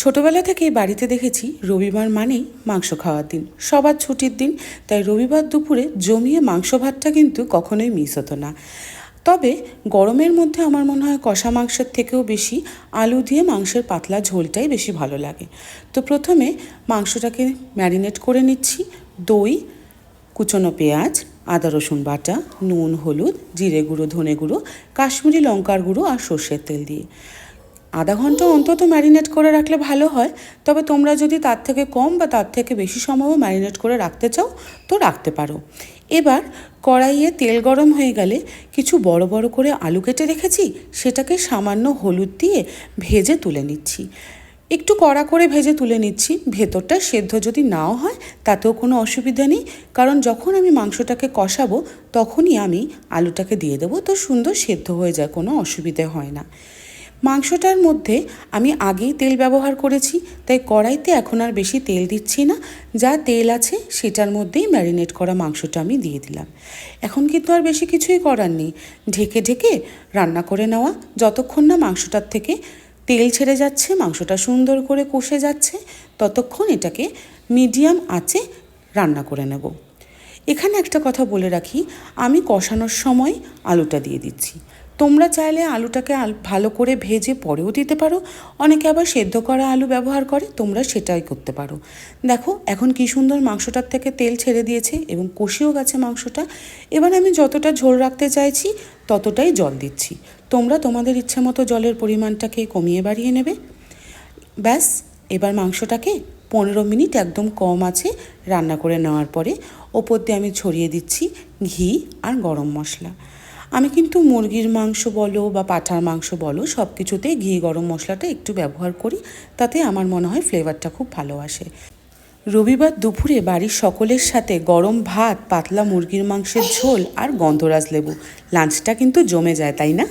ছোটবেলা থেকেই বাড়িতে দেখেছি রবিবার মানেই মাংস খাওয়ার দিন, সবার ছুটির দিন। তাই রবিবার দুপুরে জমিয়ে মাংস ভাতটা কিন্তু কখনোই মিস হতো না। তবে গরমের মধ্যে আমার মনে হয় কষা মাংসের থেকেও বেশি আলু দিয়ে মাংসের পাতলা ঝোলটাই বেশি ভালো লাগে। তো প্রথমে মাংসটাকে ম্যারিনেট করে নিচ্ছি। দই, কুচনো পেঁয়াজ, আদা রসুন বাটা, নুন, হলুদ, জিরে গুঁড়ো, ধনে গুঁড়ো, কাশ্মীরি লঙ্কার গুঁড়ো আর সর্ষের তেল দিয়ে আধা ঘন্টা অন্তত ম্যারিনেট করে রাখলে ভালো হয়। তবে তোমরা যদি তার থেকে কম বা তার থেকে বেশি সময়ও ম্যারিনেট করে রাখতে চাও তো রাখতে পারো। এবার কড়াইয়ে তেল গরম হয়ে গেলে কিছু বড় বড় করে আলু কেটে রেখেছি, সেটাকে সামান্য হলুদ দিয়ে ভেজে তুলে নিচ্ছি। একটু কড়া করে ভেজে তুলে নিচ্ছি। ভেতরটা সেদ্ধ যদি নাও হয় তাতেও কোনো অসুবিধা নেই, কারণ যখন আমি মাংসটাকে কষাবো তখনই আমি আলুটাকে দিয়ে দেবো, তো সুন্দর সেদ্ধ হয়ে যায়, কোনো অসুবিধে হয় না। মাংসটার মধ্যে আমি আগেই তেল ব্যবহার করেছি, তাই কড়াইতে এখন আর বেশি তেল দিচ্ছি না। যা তেল আছে সেটার মধ্যেই ম্যারিনেট করা মাংসটা আমি দিয়ে দিলাম। এখন কিন্তু আর বেশি কিছুই করার নেই, ঢেকে ঢেকে রান্না করে নেওয়া। যতক্ষণ না মাংসটার থেকে তেল ছেড়ে যাচ্ছে, মাংসটা সুন্দর করে কষে যাচ্ছে, ততক্ষণ এটাকে মিডিয়াম আঁচে রান্না করে নেব। এখানে একটা কথা বলে রাখি, আমি কষানোর সময় আলুটা দিয়ে দিচ্ছি। তোমরা চাইলে আলুটাকে ভালো করে ভেজে পরেও দিতে পারো, অনেকে আবার সেদ্ধ করা আলু ব্যবহার করে, তোমরা সেটাই করতে পারো। দেখো এখন কি সুন্দর মাংসটার থেকে তেল ছেড়ে দিয়েছে এবং কষিয়েও গেছে মাংসটা। এবার আমি যতটা ঝোল রাখতে চাইছি ততটাই জল দিচ্ছি। তোমরা তোমাদের ইচ্ছে মতো জলের পরিমাণটাকে কমিয়ে বাড়িয়ে নেবে। ব্যাস, এবার মাংসটাকে 15 মিনিট একদম কম আছে রান্না করে নেওয়ার পরে ওপর দিয়ে আমি ছড়িয়ে দিচ্ছি ঘি আর গরম মশলা। আমি কিন্তু মুরগির মাংস বলো বা পাঁঠার মাংস বলো, সব কিছুতেই ঘি গরম মশলাটা একটু ব্যবহার করি, তাতে আমার মনে হয় ফ্লেভারটা খুব ভালো আসে। রবিবার দুপুরে বাড়ির সকলের সাথে গরম ভাত, পাতলা মুরগির মাংসের ঝোল আর গন্ধরাজ লেবু, লাঞ্চটা কিন্তু জমে যায়, তাই না?